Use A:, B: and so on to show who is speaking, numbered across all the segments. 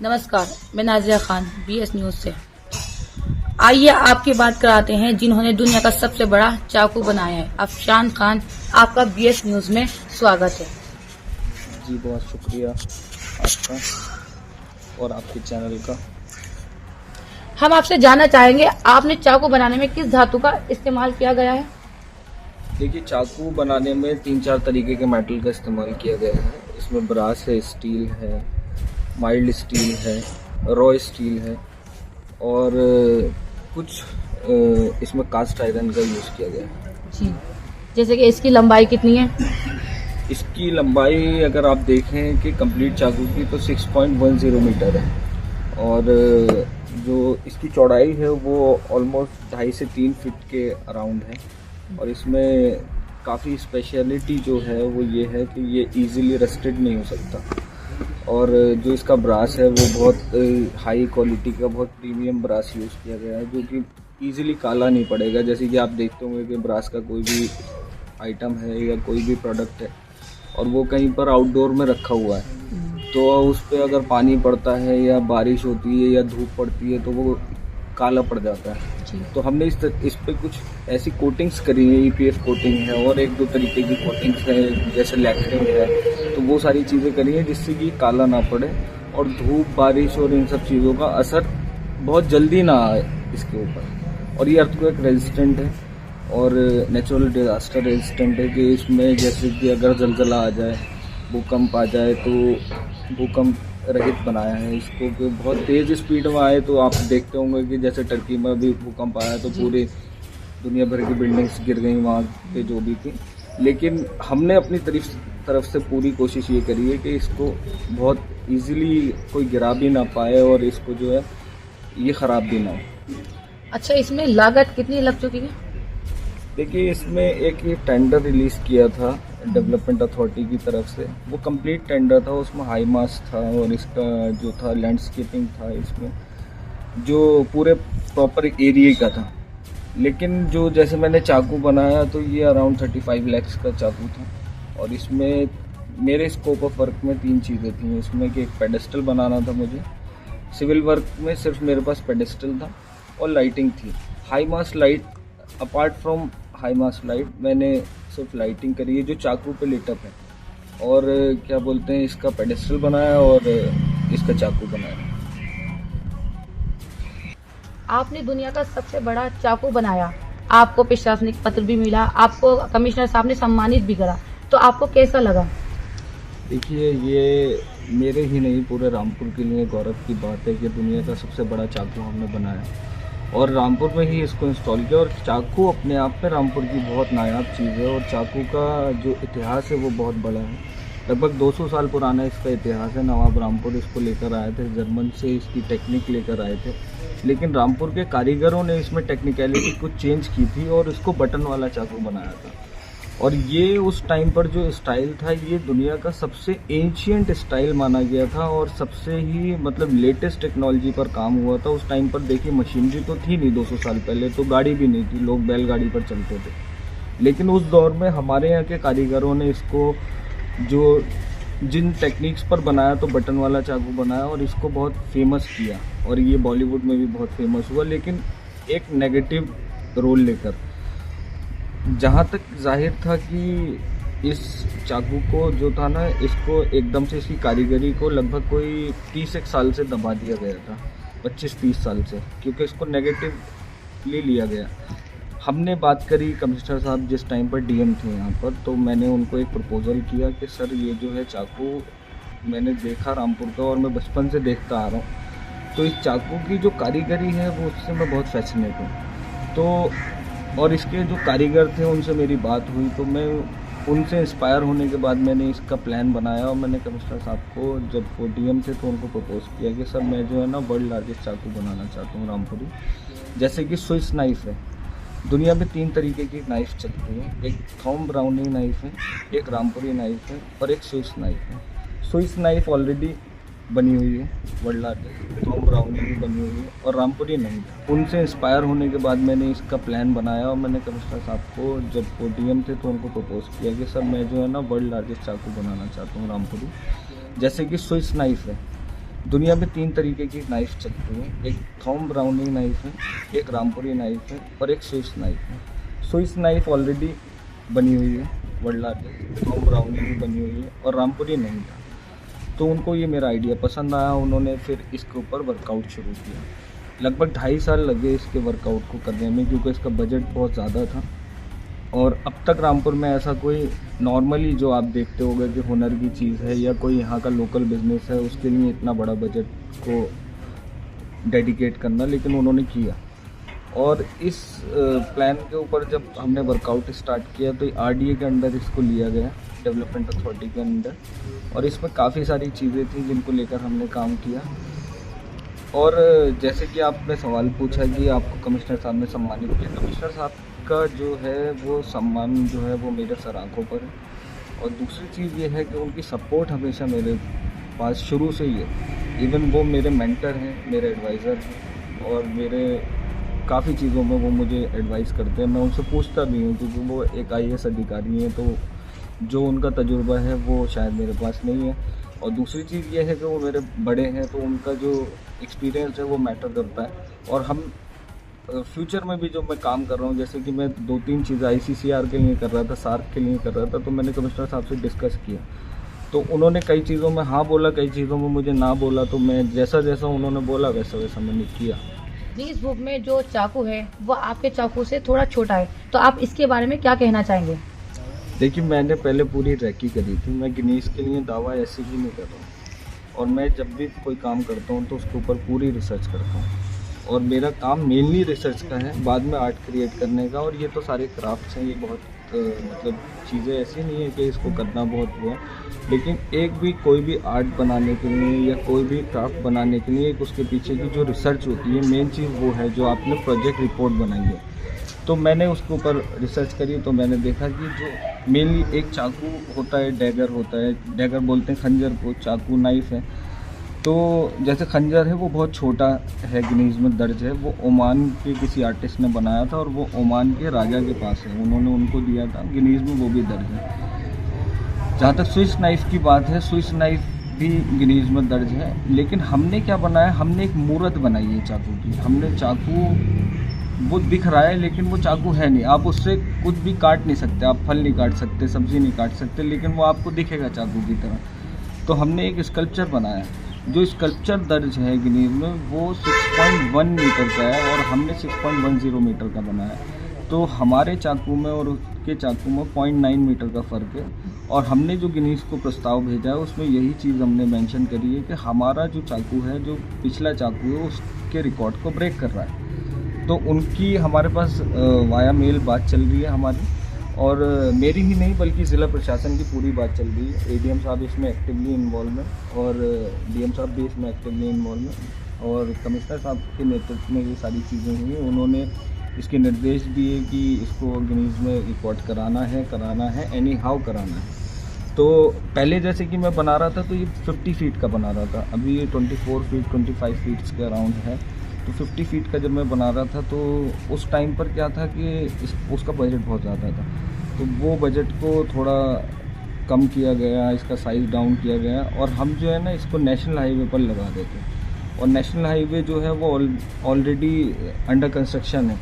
A: नमस्कार, मैं Nazia Khan BS news से। आइए आपकी बात कराते हैं जिन्होंने दुनिया का सबसे बड़ा चाकू बनाया है। अफशान खान, आपका BS न्यूज में स्वागत है।
B: जी बहुत शुक्रिया आपका और आपके चैनल का।
A: हम आपसे जानना चाहेंगे, आपने चाकू बनाने में किस धातु का इस्तेमाल किया गया है?
B: देखिए, चाकू बनाने में 3-4 तरीके के मेटल का इस्तेमाल किया गया है। इसमें ब्रास है, स्टील है, माइल्ड स्टील है, रॉ स्टील है और कुछ इसमें कास्ट आयरन का यूज़ किया गया है।
A: जी, जैसे कि इसकी लंबाई कितनी है?
B: इसकी लंबाई अगर आप देखें कि कंप्लीट चाकू की तो 6.10 मीटर है और जो इसकी चौड़ाई है वो ऑलमोस्ट 2.5 से 3 फीट के अराउंड है। और इसमें काफ़ी स्पेशलिटी जो है वो ये है कि ये इजीली रस्टेड नहीं हो सकता और जो इसका ब्रास है वो बहुत हाई क्वालिटी का, बहुत प्रीमियम ब्रास यूज़ किया गया है जो कि इजीली काला नहीं पड़ेगा। जैसे कि आप देखते होंगे कि ब्रास का कोई भी आइटम है या कोई भी प्रोडक्ट है और वो कहीं पर आउटडोर में रखा हुआ है तो उस पर अगर पानी पड़ता है या बारिश होती है या धूप पड़ती है तो वो काला पड़ जाता है। तो हमने इस पे कुछ ऐसी कोटिंग्स करी है, EPF कोटिंग है और 1-2 तरीके की कोटिंग्स है जैसे लैक्रिंग है, तो वो सारी चीज़ें करी है जिससे कि काला ना पड़े और धूप, बारिश और इन सब चीज़ों का असर बहुत जल्दी ना आए इसके ऊपर। और ये अर्थक्वेक रेजिस्टेंट है और नेचुरल डिजास्टर रेजिस्टेंट है कि इसमें जैसे कि अगर जलजला आ जाए, भूकंप आ जाए तो भूकंप रहित बनाया है इसको कि बहुत तेज़ स्पीड में आए तो आप देखते होंगे कि जैसे टर्की में भी भूकंप आया तो पूरी दुनिया भर की बिल्डिंग्स गिर गई वहाँ पे जो भी थी। लेकिन हमने अपनी तरफ से पूरी कोशिश ये करी है कि इसको बहुत इजीली कोई गिरा भी ना पाए और इसको जो है ये ख़राब भी ना हो।
A: अच्छा, इसमें लागत कितनी लग चुकी है?
B: देखिए, इसमें एक ये टेंडर रिलीज़ किया था डेवलपमेंट अथॉरिटी की तरफ से। वो कंप्लीट टेंडर था, उसमें हाई मास था और इसका जो था लैंडस्केपिंग था, इसमें जो पूरे प्रॉपर एरिया का था। लेकिन जो जैसे मैंने चाकू बनाया तो ये अराउंड 35 लाख का चाकू था और इसमें मेरे स्कोप ऑफ वर्क में 3 चीज़ें थी। इसमें कि एक पेडेस्टल बनाना था मुझे, सिविल वर्क में सिर्फ मेरे पास पेडेस्टल था और लाइटिंग थी। High mass light, apart from high mass light मैंने सिर्फ लाइटिंग करी है जो चाकू पे लिटअप है और क्या बोलते हैं इसका पेडेस्टल बनाया और इसका चाकू बनाया।
A: आपने दुनिया का सबसे बड़ा चाकू बनाया, आपको प्रशासनिक पत्र भी मिला, आपको कमिश्नर साहब ने सम्मानित भी करा, तो आपको कैसा लगा?
B: देखिए, ये मेरे ही नहीं पूरे रामपुर के लिए गौरव की बात है कि दुनिया का सबसे बड़ा चाकू हमने बनाया और रामपुर में ही इसको इंस्टॉल किया। और चाकू अपने आप में रामपुर की बहुत नायाब चीज़ है और चाकू का जो इतिहास है वो बहुत बड़ा है। लगभग 200 साल पुराना इसका इतिहास है। नवाब रामपुर इसको लेकर आए थे, जर्मन से इसकी टेक्निक लेकर आए थे, लेकिन रामपुर के कारीगरों ने इसमें टेक्निकलिटी कुछ चेंज की थी और इसको बटन वाला चाकू बनाया था। और ये उस टाइम पर जो स्टाइल था ये दुनिया का सबसे एंशियंट स्टाइल माना गया था और सबसे ही मतलब लेटेस्ट टेक्नोलॉजी पर काम हुआ था। उस टाइम पर देखिए मशीनरी तो थी नहीं, 200 साल पहले तो गाड़ी भी नहीं थी, लोग बैलगाड़ी पर चलते थे। लेकिन उस दौर में हमारे यहाँ के कारीगरों ने इसको जो जिन टेक्निक्स पर बनाया तो बटन वाला चाकू बनाया और इसको बहुत फेमस किया और ये बॉलीवुड में भी बहुत फेमस हुआ, लेकिन एक नेगेटिव रोल लेकर। जहाँ तक जाहिर था कि इस चाकू को जो था ना, इसको एकदम से इसकी कारीगरी को लगभग कोई 30 साल से दबा दिया गया था, 25-30 साल से, क्योंकि इसको नेगेटिवली लिया गया। हमने बात करी कमिश्नर साहब जिस टाइम पर DM थे यहाँ पर, तो मैंने उनको एक प्रपोज़ल किया कि सर ये जो है चाकू मैंने देखा रामपुर का और मैं बचपन से देखता आ रहा हूँ, तो इस चाकू की जो कारीगरी है वो उससे मैं बहुत फैसिनेट हूँ। तो और इसके जो कारीगर थे उनसे मेरी बात हुई तो मैं उनसे इंस्पायर होने के बाद मैंने इसका प्लान बनाया और मैंने कमिश्नर साहब को, जब वो DM थे तो उनको प्रपोज़ किया कि सर मैं जो है ना वर्ल्ड लार्जेस्ट चाकू बनाना चाहता हूँ रामपुरी। जैसे कि स्विस नाइफ़ है, दुनिया में 3 तरीके की नाइफ़ चलती है, एक थॉम ब्राउनी नाइफ़ है, एक रामपुरी नाइफ़ है और एक स्विस नाइफ़ है। स्विस नाइफ़ ऑलरेडी बनी हुई है वर्ल्ड लार्जेस्ट, थॉम ब्राउनी भी बनी हुई है और रामपुरी नहीं। उनसे इंस्पायर होने के बाद मैंने इसका प्लान बनाया और मैंने कमिश्नर साहब को, जब वो DM थे तो उनको प्रपोज़ किया कि सर मैं जो है ना वर्ल्ड लार्जेस्ट चाकू बनाना चाहता हूँ रामपुरी। जैसे कि स्विस नाइफ़ है, दुनिया में 3 तरीके की नाइफ चलती है, एक थॉम ब्राउनिंग नाइफ है, एक रामपुरी नाइफ है और एक स्विस नाइफ है। स्विस नाइफ ऑलरेडी बनी हुई है, वर्ल्ड लार्जेस्ट, थॉम ब्राउनिंग भी बनी हुई है और रामपुरी नहीं था। तो उनको ये मेरा आइडिया पसंद आया, उन्होंने फिर इसके ऊपर वर्कआउट शुरू किया। लगभग 2.5 साल लगे इसके वर्कआउट को करने में, क्योंकि इसका बजट बहुत ज़्यादा था। और अब तक रामपुर में ऐसा कोई नॉर्मली जो आप देखते होंगे कि हुनर की चीज़ है या कोई यहाँ का लोकल बिजनेस है, उसके लिए इतना बड़ा बजट को डेडिकेट करना, लेकिन उन्होंने किया। और इस प्लान के ऊपर जब हमने वर्कआउट स्टार्ट किया तो RDA के अंडर इसको लिया गया, डेवलपमेंट अथॉरिटी के अंडर, और इसमें काफ़ी सारी चीज़ें थी जिनको लेकर हमने काम किया। और जैसे कि आपने सवाल पूछा कि आपको कमिश्नर साहब ने सम्मानित किया, कमिश्नर साहब का जो है वो सम्मान जो है वो मेरे सर आँखों पर है। और दूसरी चीज़ ये है कि उनकी सपोर्ट हमेशा मेरे पास शुरू से ही है। इवन वो मेरे मेंटर हैं, मेरे एडवाइज़र हैं और मेरे काफ़ी चीज़ों में वो मुझे एडवाइस करते हैं। मैं उनसे पूछता भी हूँ, क्योंकि वो एक IAS अधिकारी हैं, तो जो उनका तजुर्बा है वो शायद मेरे पास नहीं है। और दूसरी चीज़ ये है कि वो मेरे बड़े हैं, तो उनका जो एक्सपीरियंस है वो मैटर करता है। और हम फ्यूचर में भी जो मैं काम कर रहा हूँ, जैसे कि मैं 2-3 चीज़ें ICCR के लिए कर रहा था, सार्क के लिए कर रहा था, तो मैंने कमिश्नर साहब से डिस्कस किया। तो उन्होंने कई चीज़ों में हाँ बोला, कई चीज़ों में मुझे ना बोला, तो मैं जैसा जैसा उन्होंने बोला वैसा वैसा मैंने किया।
A: इस बुक में जो चाकू है वो आपके चाकू से थोड़ा छोटा है, तो आप इसके बारे में क्या कहना चाहेंगे?
B: देखिए, मैंने पहले पूरी रैकी करी थी, मैं गिनीज के लिए दावा ऐसे ही नहीं कर रहा हूँ। और मैं जब भी कोई काम करता हूँ तो उसके ऊपर पूरी रिसर्च करता हूँ, और मेरा काम मेनली रिसर्च का है, बाद में आर्ट क्रिएट करने का। और ये तो सारे क्राफ्ट्स हैं, ये बहुत मतलब चीज़ें ऐसी नहीं है कि इसको करना बहुत वो है, लेकिन एक भी कोई भी आर्ट बनाने के लिए या कोई भी क्राफ्ट बनाने के लिए एक उसके पीछे की जो रिसर्च होती है, मेन चीज़ वो है जो आपने प्रोजेक्ट रिपोर्ट बनाई है। तो मैंने उसके ऊपर रिसर्च करी, तो मैंने देखा कि जो मेनली एक चाकू होता है, डैगर होता है, डैगर बोलते हैं खंजर को, चाकू नाइफ है। तो जैसे खंजर है वो बहुत छोटा है, गिनीज में दर्ज है, वो ओमान के किसी आर्टिस्ट ने बनाया था और वो ओमान के राजा के पास है, उन्होंने उनको दिया था, गिनीज में वो भी दर्ज है। जहाँ तक स्विस नाइफ की बात है, स्विस नाइफ भी गिनीज में दर्ज है। लेकिन हमने क्या बनाया, हमने एक मूर्त बनाई है चाकू की। हमने चाकू, वो दिख रहा है लेकिन वो चाकू है नहीं, आप उससे कुछ भी काट नहीं सकते, आप फल नहीं काट सकते, सब्जी नहीं काट सकते, लेकिन वो आपको दिखेगा चाकू की तरह। तो हमने एक स्कल्पचर बनाया, जो स्कल्पचर दर्ज है गिनीज में, वो 6.1 मीटर का है और हमने 6.10 मीटर का बनाया। तो हमारे चाकू में और उसके चाकू में 0.9 मीटर का फ़र्क है। और हमने जो गिनीज को प्रस्ताव भेजा है उसमें यही चीज़ हमने मेंशन करी है कि हमारा जो चाकू है, जो पिछला चाकू है, उसके रिकॉर्ड को ब्रेक कर रहा है। तो उनकी हमारे पास वाया मेल बात चल रही है हमारी, और मेरी ही नहीं बल्कि ज़िला प्रशासन की पूरी बात चल रही है। ADM साहब इसमें एक्टिवली इन्वॉल्व हैं और DM साहब भी इसमें एक्टिवली इन्वॉल्व हैं, और कमिश्नर साहब के नेतृत्व में ये सारी चीज़ें हुई। उन्होंने इसके निर्देश दिए कि इसको गिनीज में रिकॉर्ड कराना है, एनी हाउ कराना है। तो पहले जैसे कि मैं बना रहा था तो ये 50 फीट का बना रहा था, अभी ये 24 फीट 25 फीट्स के अराउंड है। तो 50 फीट का जब मैं बना रहा था तो उस टाइम पर क्या था कि उसका बजट बहुत ज़्यादा था, तो वो बजट को थोड़ा कम किया गया, इसका साइज़ डाउन किया गया, और हम जो है ना इसको नेशनल हाईवे पर लगा देते। और नेशनल हाईवे जो है वो ऑलरेडी अंडर कंस्ट्रक्शन है,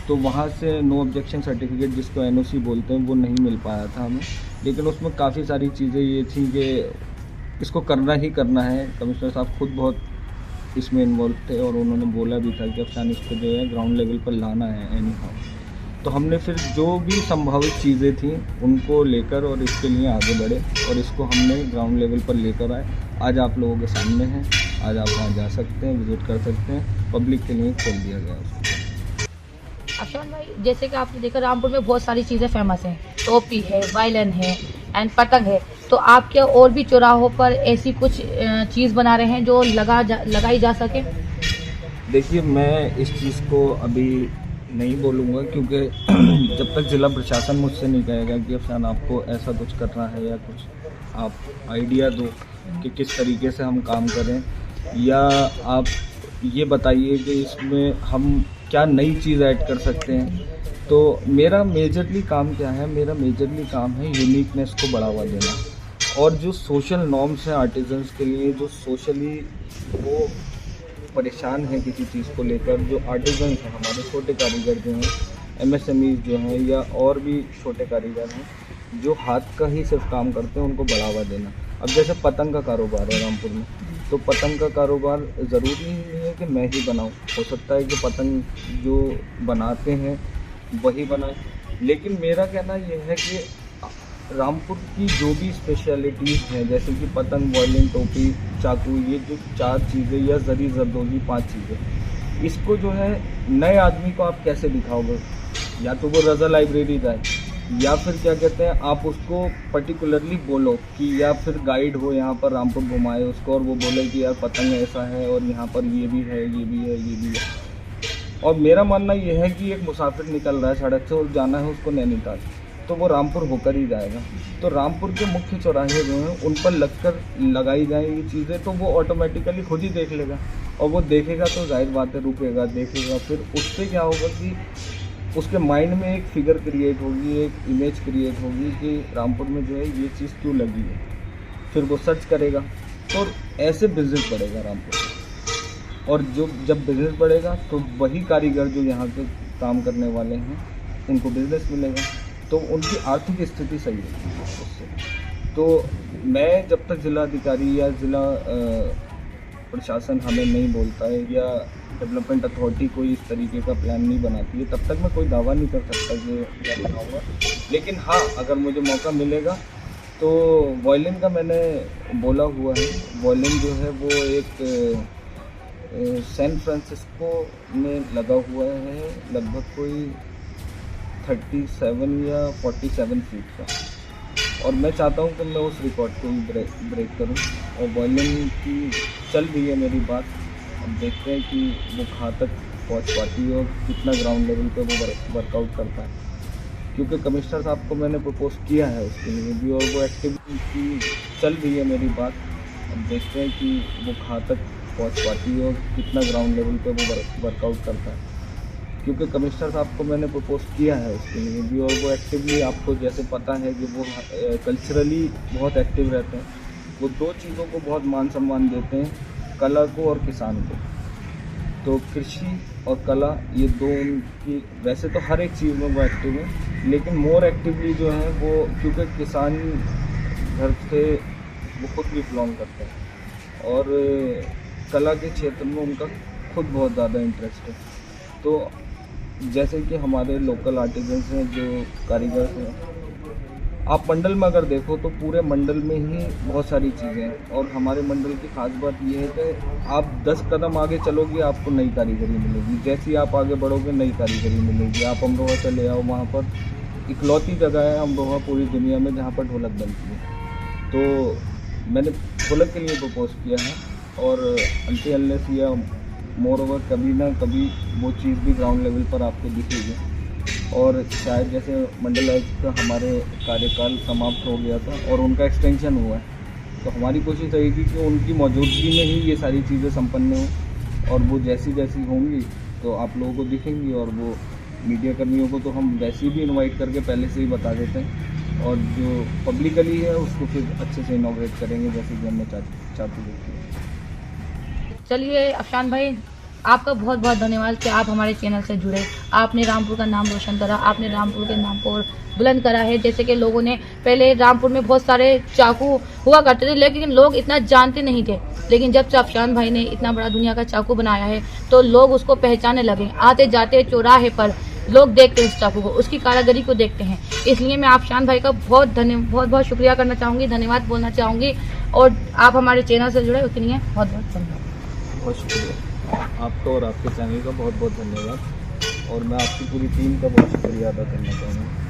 B: तो वहाँ से नो ऑब्जेक्शन सर्टिफिकेट, जिसको NOC बोलते हैं, वो नहीं मिल पाया था हमें। लेकिन उसमें काफ़ी सारी चीज़ें ये थी कि इसको करना ही करना है। कमिश्नर साहब खुद बहुत इसमें इन्वॉल्व थे और उन्होंने बोला भी था कि अफशान इसको जो है ग्राउंड लेवल पर लाना है एनी हाउ। तो हमने फिर जो भी संभावित चीज़ें थी उनको लेकर और इसके लिए आगे बढ़े और इसको हमने ग्राउंड लेवल पर लेकर आए। आज आप लोगों के सामने हैं, आज आप वहाँ जा सकते हैं, विजिट कर सकते हैं, पब्लिक के लिए खोल दिया गया उसको।
A: अफशान भाई, जैसे कि आपने देखा रामपुर में बहुत सारी चीज़ें फेमस हैं, टोपी है, वायलिन है एंड पतंग है, तो आप क्या और भी चौराहों पर ऐसी कुछ चीज़ बना रहे हैं जो लगाई जा सके?
B: देखिए, मैं इस चीज़ को अभी नहीं बोलूँगा, क्योंकि जब तक ज़िला प्रशासन मुझसे नहीं कहेगा कि अफशान आपको ऐसा कुछ करना है या कुछ आप आइडिया दो कि किस तरीके से हम काम करें, या आप ये बताइए कि इसमें हम क्या नई चीज़ ऐड कर सकते हैं। तो मेरा मेजरली काम क्या है, मेरा मेजरली काम है यूनिकनेस को बढ़ावा देना। और जो सोशल नॉर्म्स हैं आर्टिजन्स के लिए, जो सोशली वो परेशान हैं किसी चीज़ को लेकर, जो आर्टिजन्स हैं हमारे छोटे कारीगर जो हैं, एमएसएमईज जो हैं या और भी छोटे कारीगर हैं जो हाथ का ही सिर्फ काम करते हैं, उनको बढ़ावा देना। अब जैसे पतंग का कारोबार है रामपुर में, तो पतंग का कारोबार ज़रूरी नहीं है कि मैं ही बनाऊं, हो सकता है कि पतंग जो बनाते हैं वही बनाएं, लेकिन मेरा कहना यह है कि रामपुर की जो भी स्पेशलिटीज़ हैं, जैसे कि पतंग, वायलिन, टोपी, चाकू, ये जो 4 चीज़ें या जरी जरदोजी 5 चीज़ें, इसको जो है नए आदमी को आप कैसे दिखाओगे? या तो वो रज़ा लाइब्रेरी जाए, या फिर क्या कहते हैं आप उसको पर्टिकुलरली बोलो कि, या फिर गाइड हो यहाँ पर रामपुर घुमाए उसको और वो बोले कि यार पतंग ऐसा है और यहाँ पर ये भी है, ये भी है, ये भी है। और मेरा मानना यह है कि एक मुसाफिर निकल रहा है सड़क से और जाना है उसको नैनीताल, तो वो रामपुर होकर ही जाएगा। तो रामपुर के मुख्य चौराहे जो हैं उन पर लगाई जाएँ ये चीज़ें, तो वो ऑटोमेटिकली खुद ही देख लेगा, और वो देखेगा तो जाहिर बात है रुकेगा, देखेगा, फिर उससे क्या होगा कि उसके माइंड में एक फिगर क्रिएट होगी, एक इमेज क्रिएट होगी कि रामपुर में जो है ये चीज़ क्यों लगी है, फिर वो सर्च करेगा, तो ऐसे बिजनेस बढ़ेगा रामपुर में। और जब बिजनेस बढ़ेगा तो वही कारीगर जो यहाँ के काम करने वाले हैं उनको बिजनेस मिलेगा, तो उनकी आर्थिक स्थिति सही है उससे। तो मैं जब तक जिला अधिकारी या जिला प्रशासन हमें नहीं बोलता है या डेवलपमेंट अथॉरिटी कोई इस तरीके का प्लान नहीं बनाती है, तब तक मैं कोई दावा नहीं कर सकता कि क्या बनाऊंगा। लेकिन हाँ, अगर मुझे मौका मिलेगा तो वायलिन का मैंने बोला हुआ है। वायलिन जो है वो एक सैन फ्रांसिस्को में लगा हुआ है, लगभग कोई 37 या 47 फीट का, और मैं चाहता हूँ कि मैं उस रिकॉर्ड को ही ब्रेक करूँ। और वायलिन की चल रही है मेरी बात, अब देखते हैं कि वो कहाँ तक पहुँच पाती है और कितना ग्राउंड लेवल पे वो वर्कआउट करता है, क्योंकि कमिश्नर साहब को मैंने प्रपोज किया है उसके लिए भी, और वो एक्टिविटी की चल रही है मेरी बात। अब देखते हैं कि वो कहाँ तक पहुँच पाती है और कितना ग्राउंड लेवल पे वो वर्कआउट करता है, क्योंकि कमिश्नर साहब को मैंने प्रपोज किया है उसके लिए भी, और वो एक्टिवली, आपको जैसे पता है कि वो कल्चरली बहुत एक्टिव रहते हैं। वो 2 चीज़ों को बहुत मान सम्मान देते हैं, कला को और किसान को। तो कृषि और कला, ये 2 उनकी, वैसे तो हर एक चीज़ में वो एक्टिव है, लेकिन मोर एक्टिवली जो है वो, क्योंकि किसान घर से वो खुद भी बिलोंग करते हैं और कला के क्षेत्र में उनका खुद बहुत ज़्यादा इंटरेस्ट है। तो जैसे कि हमारे लोकल आर्टिजन्स हैं, जो कारीगर हैं, आप मंडल में अगर देखो तो पूरे मंडल में ही बहुत सारी चीज़ें हैं, और हमारे मंडल की खास बात यह है कि आप 10 कदम आगे चलोगे आपको नई कारीगरी मिलेगी, जैसे ही आप आगे बढ़ोगे नई कारीगरी मिलेगी। आप अमरोहा चले आओ, वहाँ पर इकलौती जगह है अमरोहा पूरी दुनिया में जहाँ पर ढोलक बनती है। तो मैंने ढोलक के लिए प्रपोज किया है, और अनटिल अनलेस या मोर ओवर कभी ना कभी वो चीज़ भी ग्राउंड लेवल पर आपको दिखेगी। और शायद जैसे मंडल आयुक्त का हमारे कार्यकाल समाप्त हो गया था और उनका एक्सटेंशन हुआ है, तो हमारी कोशिश रहेगी कि उनकी मौजूदगी में ही ये सारी चीज़ें संपन्न हों, और वो जैसी जैसी होंगी तो आप लोगों को दिखेंगी। और वो मीडिया कर्मियों को तो हम वैसे भी इनवाइट करके पहले से ही बता देते हैं, और जो पब्लिकली है उसको फिर अच्छे से इनॉग्रेट करेंगे जैसे कि हमने चाहते थे।
A: चलिए अफशान भाई, आपका बहुत बहुत धन्यवाद कि आप हमारे चैनल से जुड़े। आपने रामपुर का नाम रोशन करा, आपने रामपुर के नाम को बुलंद करा है। जैसे कि लोगों ने पहले रामपुर में बहुत सारे चाकू हुआ करते थे, लेकिन लोग इतना जानते नहीं थे, लेकिन जब से अफशान भाई ने इतना बड़ा दुनिया का चाकू बनाया है तो लोग उसको पहचानने लगे। आते जाते चौराहे पर लोग देखते हैं उस चाकू को, उसकी कारीगरी को देखते हैं। इसलिए मैं अफशान भाई का बहुत शुक्रिया करना चाहूँगी, धन्यवाद बोलना चाहूँगी, और आप हमारे चैनल से जुड़े उसके लिए बहुत बहुत धन्यवाद।
B: बहुत शुक्रिया आपका और आपके चैनल का बहुत बहुत धन्यवाद, और मैं आपकी पूरी टीम का बहुत शुक्रिया अदा करना चाहूँगा।